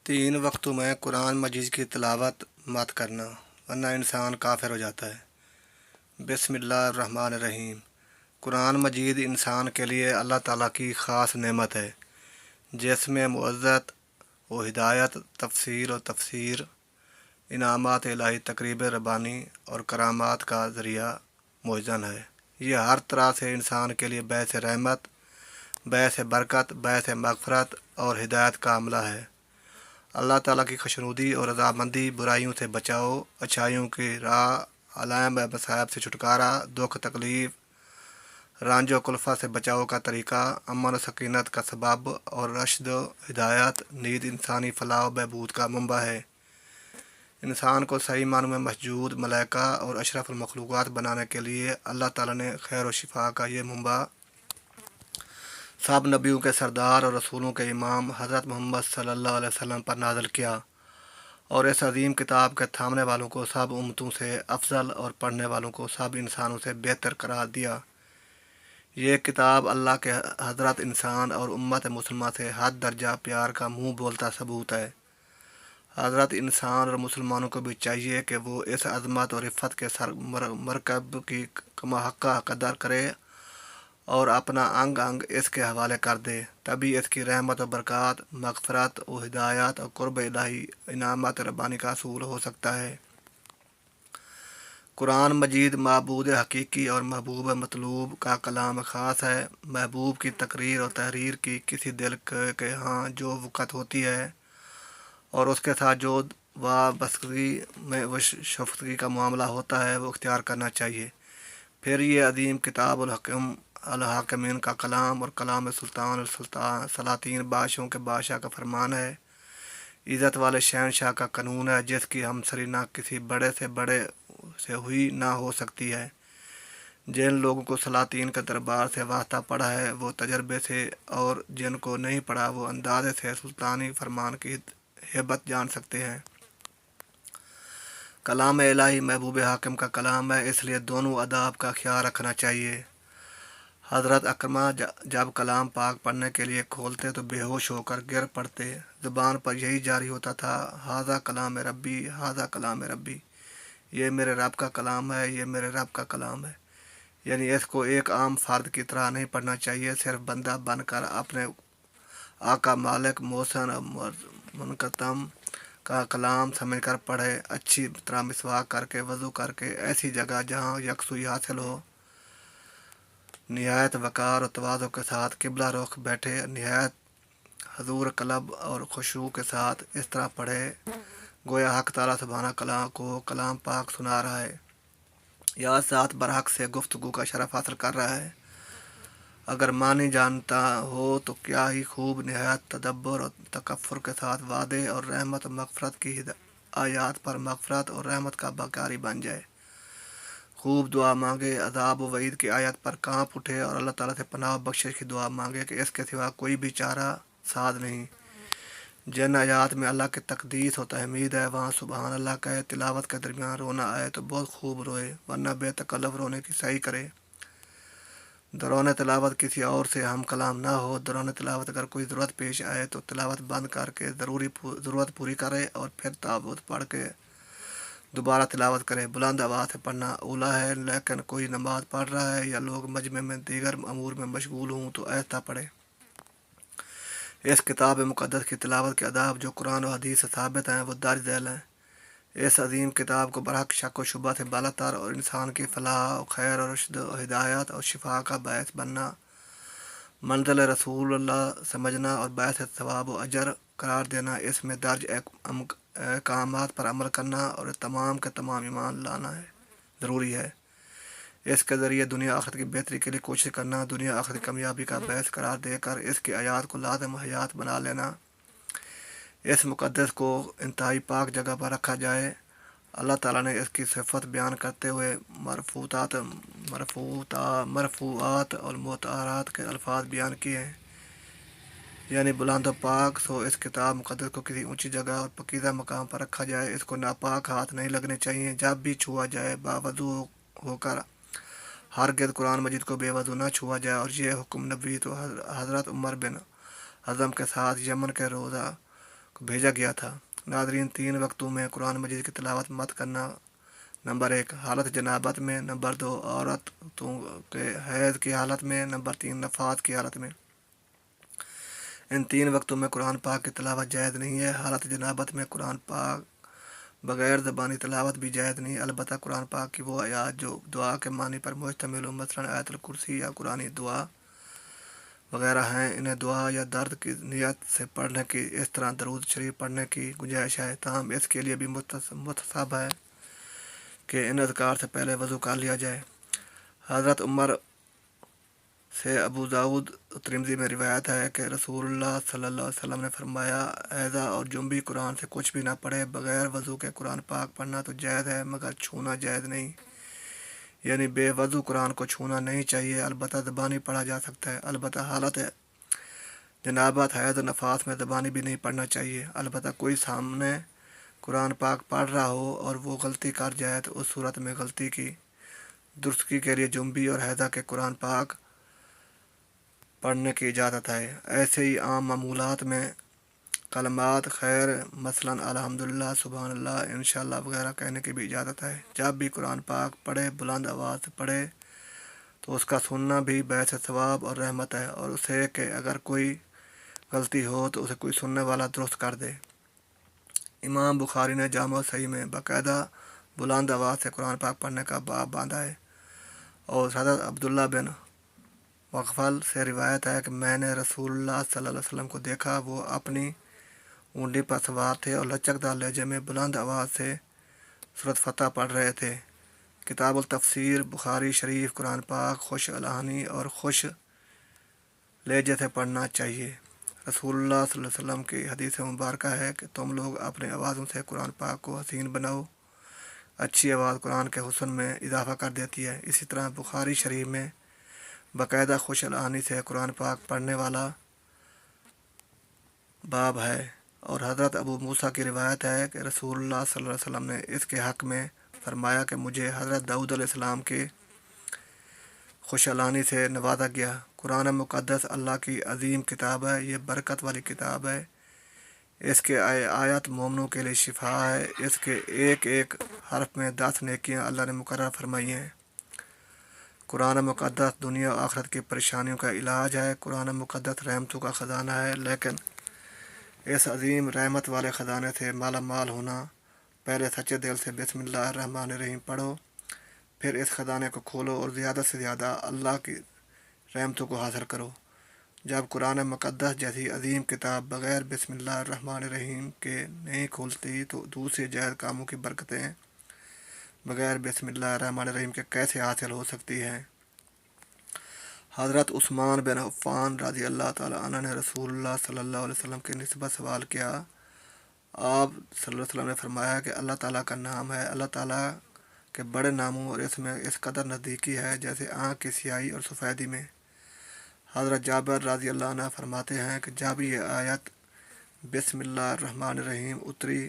3 वक्तों में कुरान मजीद की तिलावत मत करना वरना इंसान काफिर हो जाता है। बिस्मिल्लाहिर्रहमानिर्रहीम। कुरान मजीद इंसान के लिए अल्लाह ताला की ख़ास नेमत है जिसमें मुअज़्ज़त व हिदायत, तफसीर इनामात इलाही, तकरीब रब्बानी और करामात का ज़रिया मुअज़्ज़न है। ये हर तरह से इंसान के लिए बैस रहमत, बैस बरकत, बैस मग़फ़रत और हिदायत का अमला है। अल्लाह ताला की खुशनुदी और रज़ामंदी, बुराइयों से बचाओ, अच्छाइयों की राह, अलाम मसायब से छुटकारा, दुख तकलीफ़, रंज व कुल्फ़त से बचाव का तरीक़ा, अमन और सकीनत का सबब और रश्द हिदायत नीद इंसानी फ़लाह व बहबूद का मंबा है। इंसान को सही मानों में मसजूद, मलाइका और अशरफुल मखलूक़ात बनाने के लिए अल्लाह ताला ने खैर व शिफा का ये मंबा सब नबियों के सरदार और रसूलों के इमाम हज़रत मोहम्मद सल्लल्लाहु अलैहि वसल्लम पर नाज़िल किया और इस अजीम किताब के थामने वालों को सब उम्मतों से अफजल और पढ़ने वालों को सब इंसानों से बेहतर करार दिया। ये किताब अल्लाह के हज़रत इंसान और उम्मत मुसलमान से हद दर्जा प्यार का मुँह बोलता सबूत है। हज़रत इंसान और मुसलमानों को भी चाहिए कि वो इस अज़मत और इफ़्फ़त के मरकब की कमा कदर करे और अपना अंग अंग इसके हवाले कर दे, तभी इसकी रहमत और बरक़ात, मग़फ़रत व हिदायत और क़ुर्ब इलाही, इनामत रब्बानी का असूल हो सकता है। कुरान मजीद महबूद हकीकी और महबूब मतलूब का कलाम ख़ास है। महबूब की तकरीर और तहरीर की किसी दिल के यहाँ जो वक़्त होती है और उसके साथ जो वाबस्तगी में व शफ़क़ती का मामला होता है वो इख्तियार करना चाहिए। फिर ये अजीम किताब अल हाकिमीन का कलाम और कलाम सुल्तान सलातीन, बादशाहों के बादशाह का फरमान है, इज़्ज़त वाले शहनशाह का कानून है जिसकी हमसरी ना किसी बड़े से हुई ना हो सकती है। जिन लोगों को सलातीन के दरबार से वास्ता पड़ा है वो तजर्बे से, और जिनको नहीं पड़ा वो अंदाज़े से सुल्तानी फरमान की हेबत जान सकते हैं। कलाम इलाही महबूब हाकिम का कलाम है, इसलिए दोनों अदाब का ख्याल रखना चाहिए। हज़रत अकरमा जब कलाम पाक पढ़ने के लिए खोलते तो बेहोश होकर गिर पड़ते। ज़ुबान पर यही जारी होता था, हाज़ा कलाम रब्बी, हाज़ा कलाम रब्बी, ये मेरे रब का कलाम है, ये मेरे रब का कलाम है। यानी इसको एक आम फ़र्द की तरह नहीं पढ़ना चाहिए, सिर्फ बंदा बनकर अपने आका, मालिक, मोहसन और मुनकतम का कलाम समझकर पढ़े। अच्छी तरह मिसवाक करके, वज़ू करके, ऐसी जगह जहाँ यकसुई हासिल हो, निहायत वक़ार और तवाज़ु के साथ किबला रुख बैठे, निहायत हजूर कलब और खुशू के साथ इस तरह पढ़े गोया हक़ ताला सुभाना कलाम को कलाम पाक सुना रहा है या साथ बरहक से गुफ्तगू का शरफ़ हासिल कर रहा है। अगर मानी जानता हो तो क्या ही खूब, निहायत तदब्बर और तकफ़्फ़ुर के साथ वादे और रहमत और मग़फ़रत की आयात पर मग़फ़रत और रहमत का बकारी बन जाए। खूब दुआ मांगे, अज़ाब व वईद की आयत पर काँप उठे और अल्लाह ताला से पनाह बख्शिश की दुआ मांगे कि इसके सिवा कोई भी चारा साध नहीं। जिन आयात में अल्लाह की तक़दीस और तहमीद है वहाँ सुबहान अल्लाह कहे। तिलावत के दरमियान रोना आए तो बहुत खूब रोए, वरना बेतकल्लफ़ रोने की सही करे। दौरान तिलावत किसी और से हम कलाम ना हो। दौरान तिलावत अगर कोई ज़रूरत पेश आए तो तिलावत बंद करके ज़रूरत पूरी करे और फिर ताबूत पढ़ के दोबारा तिलावत करे। बुलंद आवाज़ से पढ़ना औला है, लेकिन कोई नमाज पढ़ रहा है या लोग मजमे में दीगर अमूर में मशगूल हों तो ऐसा पढ़े। इस किताब मुक़द्दस की तिलावत के आदाब जो कुरान और हदीस से साबित हैं वो दर्ज झैल हैं। इस अजीम किताब को बरहक शक व शुबा से बालातर और इंसान की फ़लाह और खैर और रशद और हिदायत और शिफा का बायस बनना, मंज़िल रसूलुल्लाह समझना और बायस सवाब व अजर करार देना, इसमें दर्ज अहकामात पर अमल करना और तमाम के तमाम ईमान लाना है ज़रूरी है। इसके ज़रिए दुनिया आखिरत की बेहतरी के लिए कोशिश करना, दुनिया आखिरत की कामयाबी का बायस करार देकर इसकी आयात को लाज़िम हयात बना लेना। इस मुक़द्दस को इंतहाई पाक जगह पर रखा जाए। अल्लाह ताला ने इसकी सिफ़त बयान करते हुए मरफ़ूआत और मुतहरात के अल्फाज बयान किए हैं, यानी बुलंद और पाक। सो इस किताब मुक़द्दस को किसी ऊंची जगह और पकीज़ा मकाम पर रखा जाए। इसको नापाक हाथ नहीं लगने चाहिए। जब भी छुआ जाए बावज़ू होकर हरगिज़ कुरान मजीद को बेवज़ू न छुआ जाए। और ये हुक्म नबी तो हज़रत उमर बिन हज़म के साथ यमन के रोज़ा کو भेजा गया था। नादरीन, 3 वक्तों में कुरान मजीद की तिलावत मत करना। नंबर 1 हालत जनाबत में, नंबर 2 औरतों के हैज़ की हालत में, नंबर 3 नफात की हालत में। इन 3 वक्तों में कुरान पाक की तिलावत जायज़ नहीं है। हालत जनाबत में कुरान पाक बग़ैर ज़बानी तिलावत भी जायज़ नहीं है। अलबत्ता कुरान पाक की वो आयात जो दुआ के मानी पर मुश्तमिल हो, मसलन आयतुल कुर्सी या कुरानी दुआ वगैरह हैं, इन्हें दुआ या दर्द की नियत से पढ़ने की, इस तरह दरूद शरीफ पढ़ने की गुंजाइश है। ताहम इसके लिए भी मुस्तहब है कि इन अज़कार से पहले वज़ू कर लिया जाए। हज़रत उमर से अबू दाऊद तिरमिज़ी में रिवायत है कि रसूलुल्लाह सल्लल्लाहु अलैहि वसल्लम ने फरमाया, ऐज़ा और जुम्बी कुरान से कुछ भी ना पढ़े। बग़ैर वज़ू के कुरान पाक पढ़ना तो जायज़ है, मगर छूना जायज़ नहीं, यानी बेवज़ू कुरान को छूना नहीं चाहिए। अलबत्ता ज़बानी पढ़ा जा सकता है। अलबत्ता हालत जनाबत, हैज़, नफास में ज़बानी भी नहीं पढ़ना चाहिए। अलबत्ता कोई सामने कुरान पाक पढ़ रहा हो और वो गलती कर जाए तो उस सूरत में गलती की दुरुस्तगी के लिए जुम्बी और हैज़ा के कुरान पाक पढ़ने की इजाज़त है। ऐसे ही आम मामूलात में कलमात खैर, मसलन अल्हम्दुलिल्लाह, सुबहानल्लाह, इंशाअल्लाह वगैरह कहने की भी इजाज़त है। जब भी कुरान पाक पढ़े, बुलंद आवाज़ से पढ़े तो उसका सुनना भी बैस सवाब और रहमत है, और उसे कि अगर कोई गलती हो तो उसे कोई सुनने वाला दुरुस्त कर दे। इमाम बुखारी ने जामा सही में बाकायदा बुलंद आवाज़ से कुरान पाक पढ़ने का बाब बांधा है। और हज़रत अब्दुल्ला बिन वक़फ़ल से रिवायत है कि मैंने रसूलुल्लाह सल्लल्लाहु अलैहि वसल्लम को देखा, वो अपनी ऊँटनी पर सवार थे और लचकदार लहजे में बुलंद आवाज़ से सूरत फतह पढ़ रहे थे। किताबुल तफसीर, बुखारी शरीफ। कुरान पाक खुश अलहानी और खुश लहजे से पढ़ना चाहिए। रसूलुल्लाह सल्लल्लाहु अलैहि वसल्लम की हदीस मुबारक है कि तुम लोग अपने आवाज़ों से कुरान पाक को हसीन बनाओ। अच्छी आवाज़ कुरान के हुस्न में इजाफ़ा कर देती है। इसी तरह बुखारी शरीफ में बाकायदा खुश अलहानी से कुरान पाक पढ़ने वाला बाब है। और हज़रत अबू मूसा की रिवायत है कि रसूलुल्लाह सल्लल्लाहु अलैहि वसल्लम ने इसके हक़ में फरमाया कि मुझे हज़रत दाऊद अलैहिस्सलाम के खुश अलहानी से नवाजा गया। कुरान मुक़द्दस अल्लाह की अज़ीम किताब है, ये बरकत वाली किताब है। इसके आयत मोमनों के लिए शिफा है। इसके एक एक हर्फ में 10 नेकियां अल्लाह ने मुकर्रर फरमाई हैं। कुरान मुक़द्दस दुनिया और आखिरत की परेशानियों का इलाज है। कुरान मुक़द्दस रहमतों का ख़जाना है, लेकिन इस अजीम रहमत वाले ख़जाने से माला माल होना, पहले सच्चे दिल से बिस्मिल्लाह रहमान रहीम पढ़ो, फिर इस ख़जाने को खोलो और ज़्यादा से ज़्यादा अल्लाह की रहमतों को हासिल करो। जब कुरान मुक़द्दस जैसी अजीम किताब बग़ैर बिस्मिल्लाह रहमान रहीम के नहीं खुलती तो दूसरे जायज़ कामों की बरकतें बग़ैर बिस्मिल्लाह रहमान रहीम के कैसे हासिल हो सकती हैं। हज़रत उस्मान बिन अफ़्फ़ान रज़ी अल्लाह ताला अन्हु ने रसूलुल्लाह सल्लल्लाहु अलैहि वसल्लम की निस्बत सवाल किया। आप सल्लल्लाहु अलैहि वसल्लम ने फरमाया कि अल्लाह ताला का नाम है, अल्लाह ताला के बड़े नामों और इसमें इस कदर नज़दीकी है जैसे आँख की सियाही और सफ़ेदी में। हज़रत जाबिर रज़ी अल्लाह अन्हु फरमाते हैं कि जब ये आयत बिस्मिल्लाह रहमान रहीम उतरी,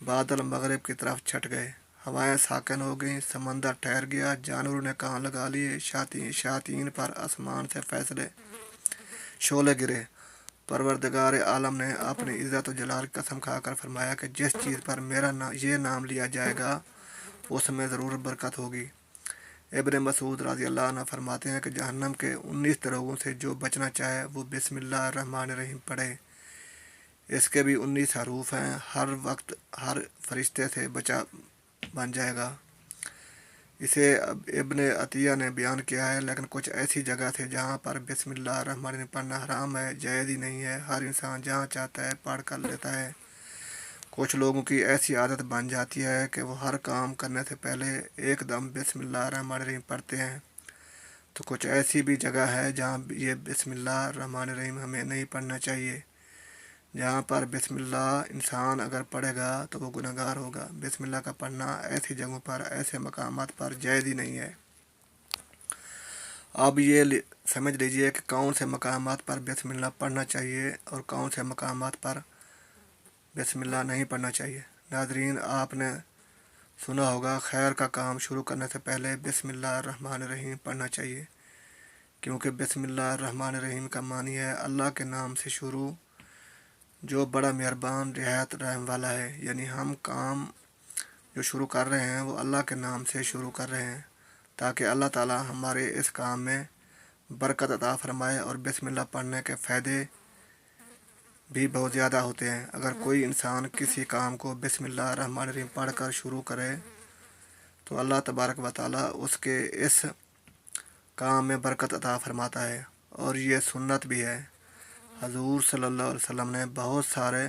बादल मगरिब की तरफ छट गए, हवाएं साकिन हो गईं, समंदर ठहर गया, जानवरों ने कान लगा लिए, शायातीन पर आसमान से फैसले शोले गिरे। परवरदिगार आलम ने अपनी इज़्ज़त और जलाल की कसम खाकर फरमाया कि जिस चीज़ पर मेरा ये नाम लिया जाएगा उसमें ज़रूर बरकत होगी। इब्न मसूद रज़ी अल्लाह अन्हु फरमाते हैं कि जहन्नम के 19 दरोगों से जो बचना चाहे वो बिस्मिल्लाह रहमान रहीम पढ़े। इसके भी 19 हरूफ हैं। हर वक्त हर फरिश्ते से बचा बन जाएगा। इसे इब्न अतिया ने बयान किया है, लेकिन कुछ ऐसी जगह थे जहाँ पर बिस्मिल्लाह रहमान रहीम पढ़ना हराम है, जायज़ ही नहीं है। हर इंसान जहाँ चाहता है पढ़ कर लेता है। कुछ लोगों की ऐसी आदत बन जाती है कि वो हर काम करने से पहले एकदम बिस्मिल्लाह रहमान रहीम पढ़ते हैं। तो कुछ ऐसी भी जगह है जहाँ ये बिस्मिल्लाह रहमान रहीम हमें नहीं पढ़ना चाहिए। जहाँ पर बिस्मिल्लाह इंसान अगर पढ़ेगा तो वो गुनहगार होगा। बिस्मिल्लाह का पढ़ना ऐसी जगहों पर, ऐसे मकामात पर जायज़ ही नहीं है। अब ये समझ लीजिए कि कौन से मकामात पर बिस्मिल्लाह पढ़ना चाहिए और कौन से मकामात पर बिस्मिल्लाह नहीं पढ़ना चाहिए। नाज़रीन, आपने सुना होगा खैर का काम शुरू करने से पहले बिस्मिल्लाह रहमान रहीम पढ़ना चाहिए, क्योंकि बिस्मिल्लाह रहमान रहीम का मानी है अल्लाह के नाम से शुरू جو بڑا مہربان نہایت رحم والا ہے۔ یعنی ہم کام جو شروع کر رہے ہیں وہ اللہ کے نام سے شروع کر رہے ہیں تاکہ اللہ تعالیٰ ہمارے اس کام میں برکت عطا فرمائے، اور بسم اللہ پڑھنے کے فائدے بھی بہت زیادہ ہوتے ہیں۔ اگر کوئی انسان کسی کام کو بسم اللہ الرحمن الرحیم پڑھ کر شروع کرے تو اللہ تبارک و تعالیٰ اس کے اس کام میں برکت عطا فرماتا ہے، اور یہ سنت بھی ہے۔ حضور صلی اللہ علیہ وسلم نے بہت سارے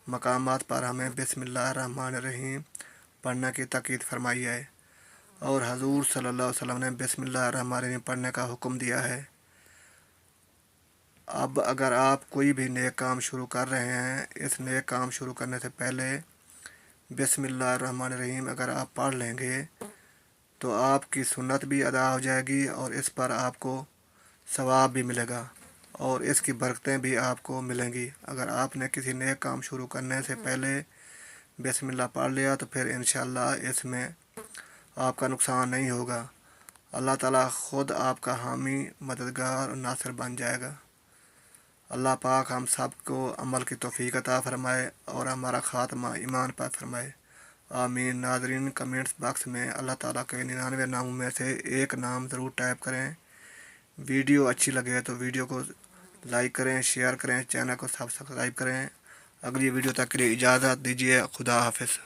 مقامات پر ہمیں بسم اللہ الرحمن الرحیم پڑھنے کی تاکید فرمائی ہے، اور حضور صلی اللہ علیہ وسلم نے بسم اللہ الرحمن الرحیم پڑھنے کا حکم دیا ہے۔ اب اگر آپ کوئی بھی نیک کام شروع کر رہے ہیں، اس نیک کام شروع کرنے سے پہلے بسم اللہ الرحمن الرحیم اگر آپ پڑھ لیں گے تو آپ کی سنت بھی ادا ہو جائے گی، اور اس پر آپ کو ثواب بھی ملے گا، اور اس کی برکتیں بھی آپ کو ملیں گی۔ اگر آپ نے کسی نیک کام شروع کرنے سے پہلے بسم اللہ پڑھ لیا تو پھر انشاءاللہ اس میں آپ کا نقصان نہیں ہوگا۔ اللہ تعالیٰ خود آپ کا حامی، مددگار اور ناصر بن جائے گا۔ اللہ پاک ہم سب کو عمل کی توفیق عطا فرمائے اور ہمارا خاتمہ ایمان پر فرمائے، آمین۔ ناظرین، کمنٹس باکس میں اللہ تعالیٰ کے 99 ناموں میں سے ایک نام ضرور ٹائپ کریں۔ ویڈیو اچھی لگے تو ویڈیو کو لائک کریں، شیئر کریں، چینل کو سبسکرائب کریں۔ اگلی ویڈیو تک کے لیے اجازت دیجیے۔ خدا حافظ۔